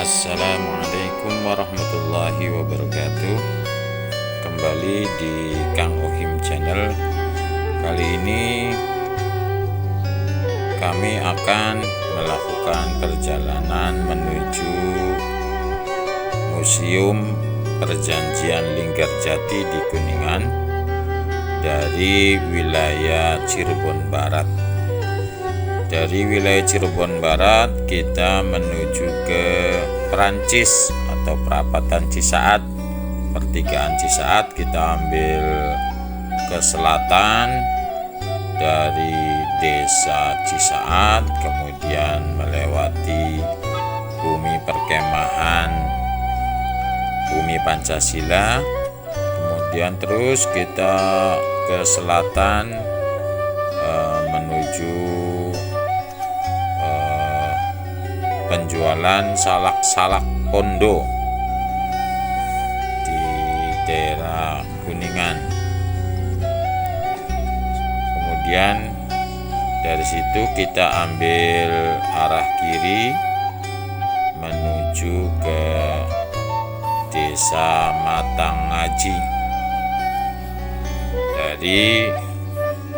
Assalamualaikum warahmatullahi wabarakatuh. Kembali di Kang Ohim Channel. Kali ini kami akan melakukan perjalanan menuju Museum Perjanjian Linggarjati di Kuningan dari wilayah Cirebon Barat. Dari wilayah Cirebon Barat kita menuju ke Perancis atau perapatan Cisaat, pertigaan Cisaat. Kita ambil ke selatan dari desa Cisaat, kemudian melewati bumi perkemahan Bumi Pancasila, kemudian terus kita ke selatan menuju penjualan salak-salak Pondo di daerah Kuningan. Kemudian dari situ kita ambil arah kiri menuju ke Desa Matangaji. Dari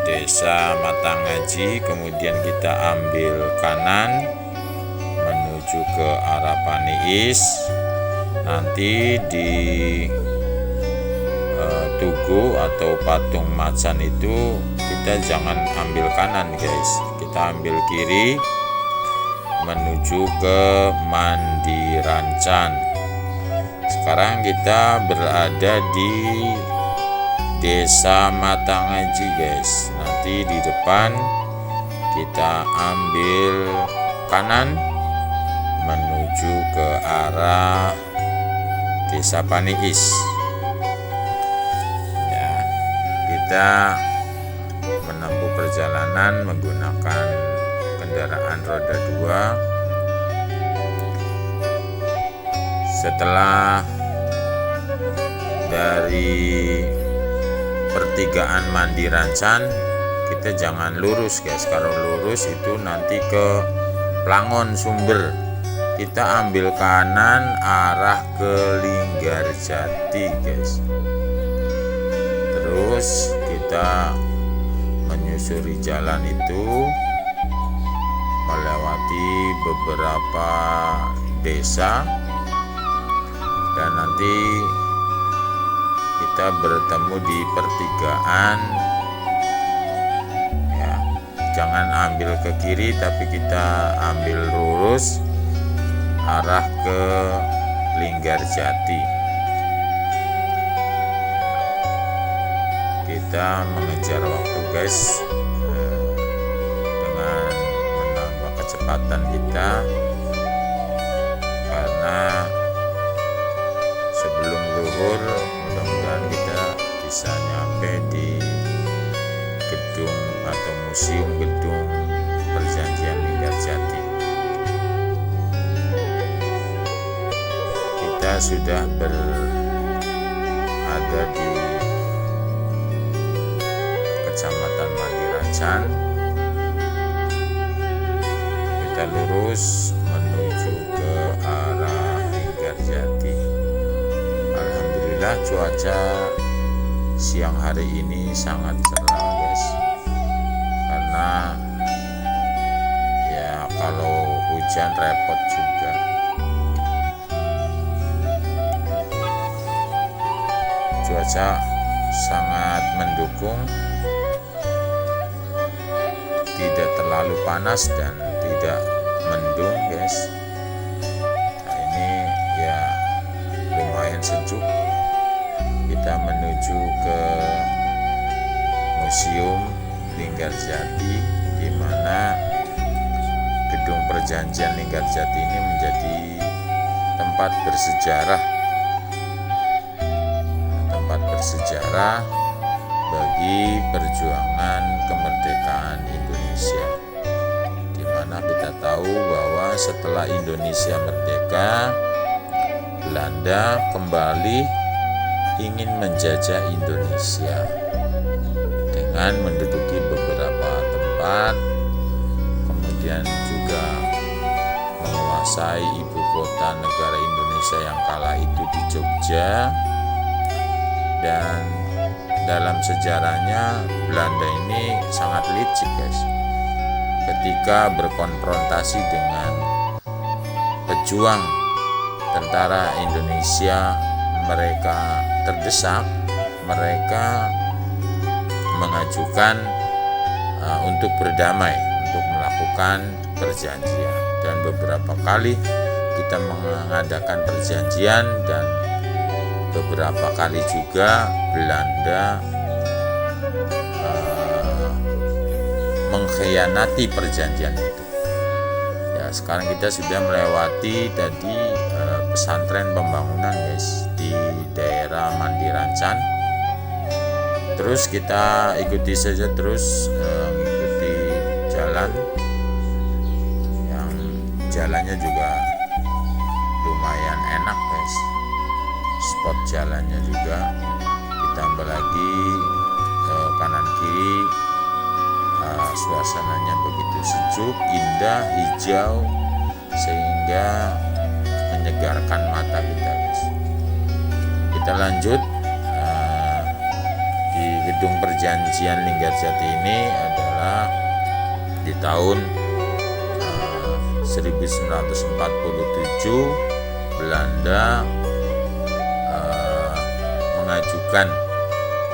Desa Matangaji kemudian kita ambil kanan menuju ke arah Paniis. Nanti di Tugu atau Patung Macan itu kita jangan ambil kanan guys, kita ambil kiri menuju ke Mandirancan. Sekarang kita berada di Desa Matangaji guys. Nanti di depan kita ambil kanan menuju ke arah Desa Paniis. Ya, kita menempuh perjalanan menggunakan kendaraan roda 2. Setelah dari pertigaan Mandirancan, kita jangan lurus guys. Kalau lurus itu nanti ke Plangon Sumber. Kita ambil kanan arah ke Linggarjati guys. Terus kita menyusuri jalan itu melewati beberapa desa dan nanti kita bertemu di pertigaan. Ya, jangan ambil ke kiri tapi kita ambil lurus arah ke Linggarjati. Kita mengejar waktu guys, dengan menambah kecepatan kita, karena sebelum zuhur mudah-mudahan kita bisa nyampe di gedung atau museum gedung Perjanjian Linggarjati. Kita sudah berada di Kecamatan Mandirancan. Kita lurus menuju ke arah Linggarjati. Alhamdulillah cuaca siang hari ini sangat cerah guys, karena ya kalau hujan repot juga. Cuaca sangat mendukung, tidak terlalu panas dan tidak mendung guys. Nah, ini ya lumayan sejuk. Kita menuju ke Museum Linggarjati, di mana gedung Perjanjian Linggarjati ini menjadi tempat bersejarah bagi perjuangan kemerdekaan Indonesia, di mana kita tahu bahwa setelah Indonesia merdeka, Belanda kembali ingin menjajah Indonesia dengan menduduki beberapa tempat, kemudian juga menguasai ibu kota negara Indonesia yang kala itu di Jogja. Dan dalam sejarahnya Belanda ini sangat licik guys. Ketika berkonfrontasi dengan pejuang tentara Indonesia, mereka terdesak, mereka mengajukan untuk berdamai, untuk melakukan perjanjian. Dan beberapa kali kita mengadakan perjanjian, dan beberapa kali juga Belanda mengkhianati perjanjian itu. Ya, sekarang kita sudah melewati tadi pesantren pembangunan guys di daerah Mandirancan. Terus kita ikuti saja terus, mengikuti jalan yang jalannya juga lumayan enak guys. Spot jalannya juga ditambah lagi kanan kiri, suasananya begitu sejuk, indah, hijau, sehingga menyegarkan mata kita guys. Kita lanjut. Di gedung perjanjian Linggarjati ini adalah di tahun 1947 Belanda mengajukan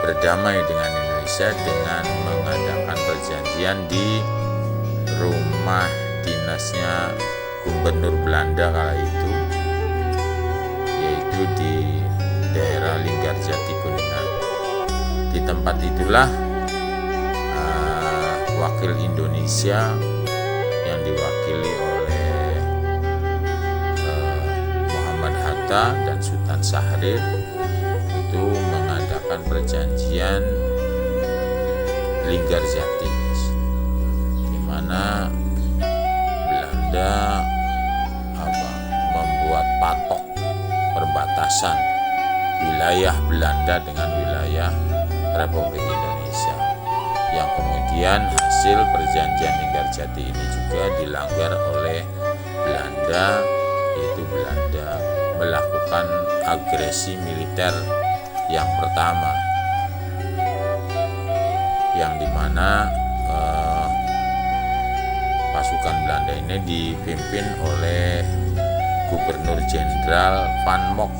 berdamai dengan Indonesia dengan mengadakan perjanjian di rumah dinasnya Gubernur Belanda kala itu, yaitu di daerah Linggarjati Kuningan. Di tempat itulah wakil Indonesia yang diwakili oleh Muhammad Hatta dan Sultan Syahrir itu mengadakan perjanjian Linggarjati, di mana Belanda membuat patok perbatasan wilayah Belanda dengan wilayah Republik Indonesia, yang kemudian hasil perjanjian Linggarjati ini juga dilanggar oleh Belanda, yaitu Belanda melakukan agresi militer yang pertama, yang dimana pasukan Belanda ini dipimpin oleh Gubernur Jenderal Van Mock.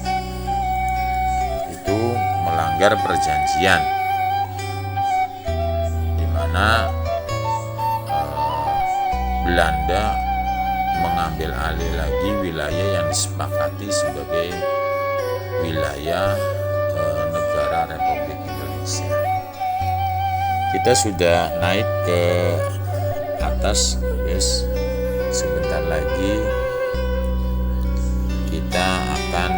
Itu melanggar perjanjian, Belanda mengambil alih lagi wilayah yang disepakati sebagai wilayah negara Republik Indonesia. Kita sudah naik ke atas guys. Sebentar lagi kita akan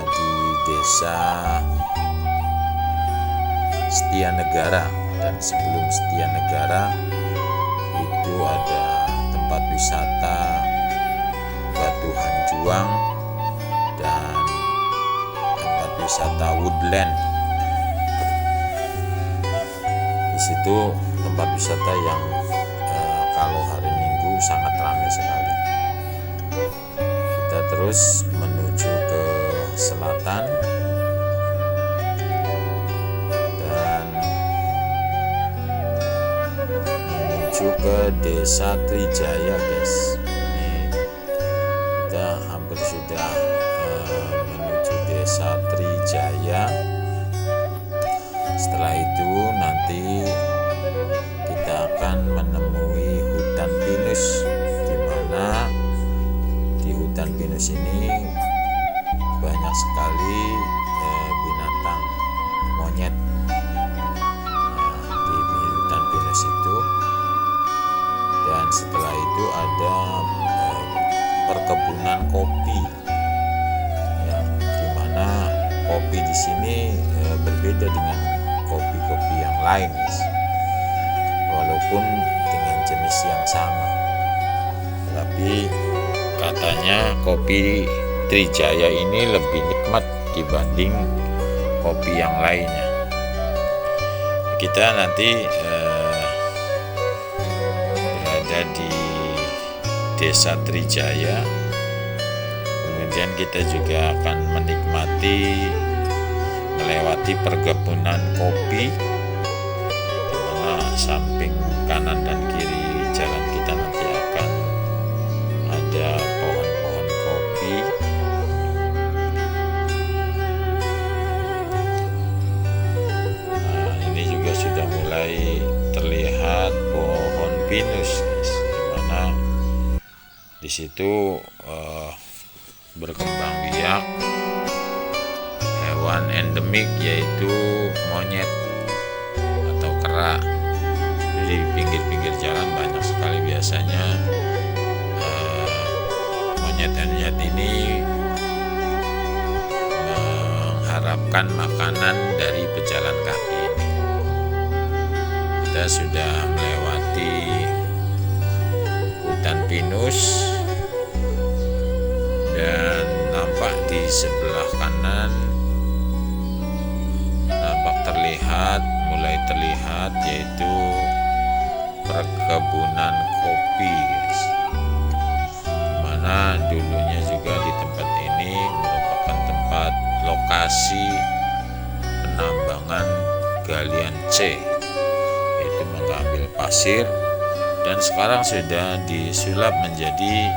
di desa Setianegara, dan sebelum Setianegara itu ada tempat wisata Batu Hanjuang dan tempat wisata Woodland. Di situ tempat wisata yang kalau hari Minggu sangat ramai sekali. Kita terus menuju ke selatan ke Desa Trijaya guys. Ini kita hampir sudah menuju Desa Trijaya. Setelah itu nanti kita akan menemui hutan pinus, di mana di hutan pinus ini banyak sekali binatang monyet. Di hutan pinus itu, dan setelah itu ada perkebunan kopi, ya, di mana kopi di sini berbeda dengan kopi-kopi yang lain, guys. Walaupun dengan jenis yang sama, tapi katanya kopi Trijaya ini lebih nikmat dibanding kopi yang lainnya. Kita nanti di Desa Trijaya. Kemudian kita juga akan menikmati melewati perkebunan kopi, di mana samping kanan dan kiri jalan kita nanti akan ada pohon-pohon kopi. Nah, ini juga sudah mulai terlihat pohon pinus, guys, di mana di situ berkembang biak hewan endemik yaitu monyet atau kera. Jadi di pinggir-pinggir jalan banyak sekali biasanya monyet-monyet ini mengharapkan makanan dari pejalan kaki ini. Kita sudah melewati hutan pinus dan nampak di sebelah kanan mulai terlihat yaitu perkebunan kopi, guys. Mana dulunya juga di tempat ini merupakan tempat lokasi penambangan galian C, yaitu mengambil pasir, dan sekarang sudah disulap menjadi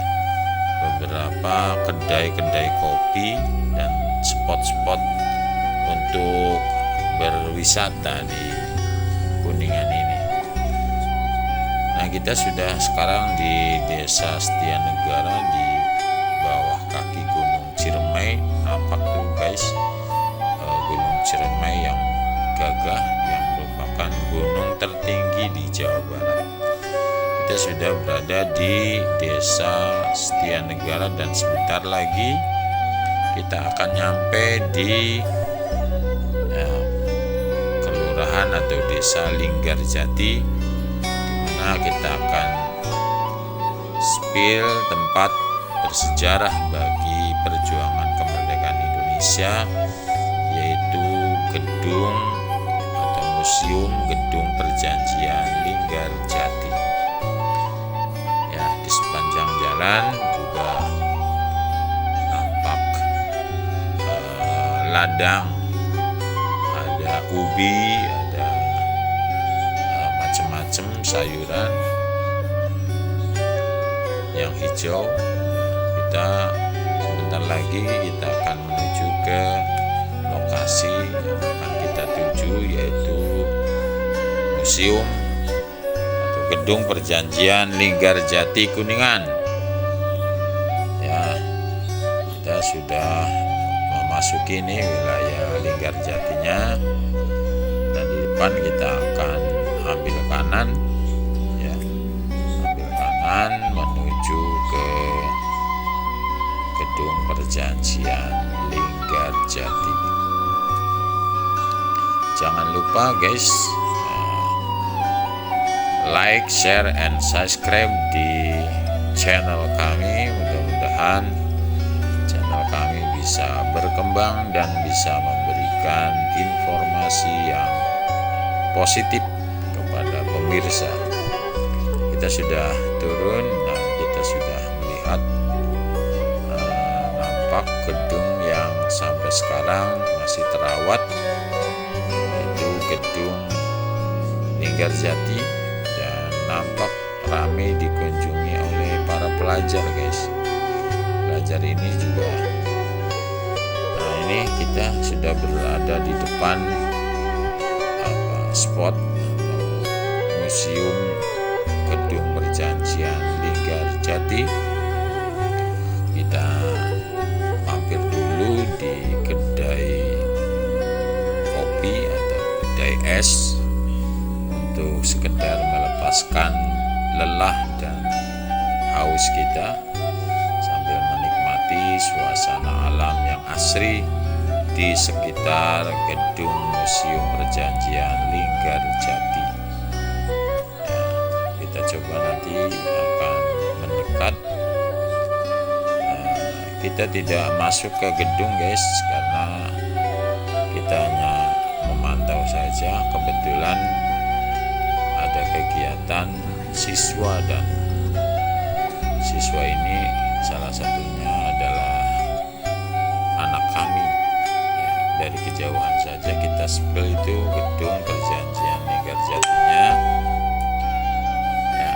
beberapa kedai-kedai kopi dan spot-spot untuk berwisata di Kuningan ini. Nah, kita sudah sekarang di Desa Setianegara, di bawah kaki Gunung Ciremai. Nampak tuh, guys, Gunung Ciremai yang gagah, yang merupakan gunung tertinggi di Jawa Barat. Kita sudah berada di Desa Setianegara dan sebentar lagi kita akan nyampe di kelurahan atau Desa Linggarjati, di mana kita akan spill tempat bersejarah bagi perjuangan kemerdekaan Indonesia, yaitu gedung atau museum gedung perjanjian Linggarjati. Ya, di sepanjang jalan juga nampak ladang, ada ubi, ada macam-macam sayuran yang hijau. Kita sebentar lagi kita akan menuju ke lokasi yang akan kita tuju, yaitu museum atau gedung perjanjian Linggarjati Kuningan. Ya, kita sudah memasuki ini wilayah Linggarjatinya, dan di depan kita akan ambil kanan, ya, ambil kanan menuju ke gedung perjanjian Linggarjati. Jangan lupa, guys, like, share, and subscribe di channel kami. Mudah-mudahan channel kami bisa berkembang dan bisa memberikan informasi yang positif kepada pemirsa. Kita sudah turun dan kita sudah melihat nampak gedung yang sampai sekarang masih terawat, yaitu gedung Linggarjati, dan nampak ramai dikunjungi oleh para pelajar, guys. Pelajar ini juga, nah ini kita sudah berada di depan spot museum gedung perjanjian Linggarjati. Kita mampir dulu di kedai kopi atau kedai es untuk sekedar melepaskan lelah dan haus kita sambil menikmati suasana alam yang asri di sekitar gedung museum perjanjian Linggarjati. Ya, kita coba nanti akan mendekat. Kita tidak masuk ke gedung, guys, karena kita hanya memantau saja. Kebetulan ada kegiatan siswa dan salah satunya adalah anak kami. Ya, dari kejauhan saja kita spill itu gedung perjanjian Linggarjatinya, ya,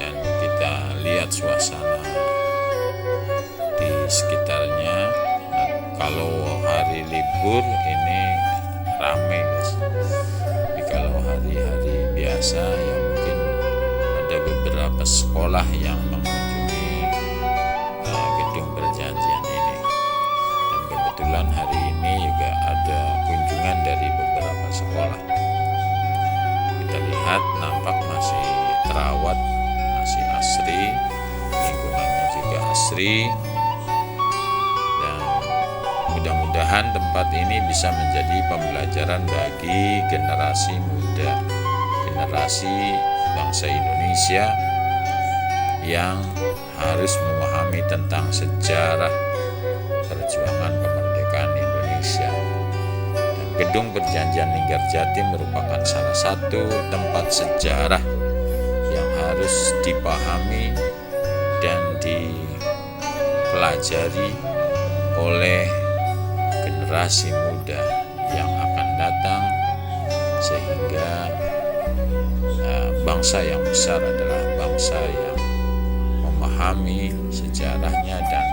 dan kita lihat suasana di sekitarnya. Nah, kalau hari libur ini ramai guys. Tapi kalau hari-hari biasa ya mungkin ada beberapa sekolah yang mengunjungi gedung perjanjian ini. Dan kebetulan hari ini juga ada kunjungan dari beberapa sekolah. Kita lihat nampak masih terawat, masih asri, lingkungannya juga asri. Mudah-mudahan tempat ini bisa menjadi pembelajaran bagi generasi muda, generasi bangsa Indonesia yang harus memahami tentang sejarah perjuangan kemerdekaan Indonesia. Dan gedung perjanjian Linggarjati merupakan salah satu tempat sejarah yang harus dipahami dan dipelajari oleh generasi muda yang akan datang, sehingga bangsa yang besar adalah bangsa yang memahami sejarahnya dan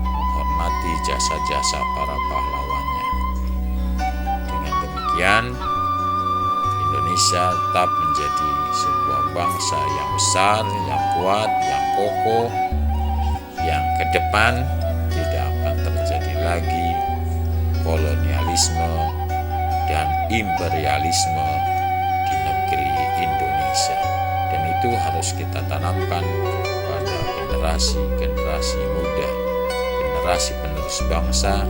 menghormati jasa-jasa para pahlawannya. Dengan demikian, Indonesia tetap menjadi sebuah bangsa yang besar, yang kuat, yang kokoh, yang ke depan tidak akan terjadi lagi kolonialisme dan imperialisme di negeri Indonesia. Dan itu harus kita tanamkan pada generasi-generasi muda, generasi penerus bangsa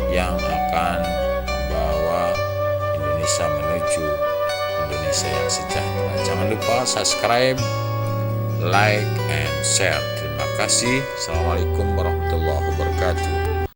yang akan membawa Indonesia menuju Indonesia yang sejahtera. Jangan lupa subscribe, like, and share. Terima kasih. Assalamualaikum warahmatullahi wabarakatuh.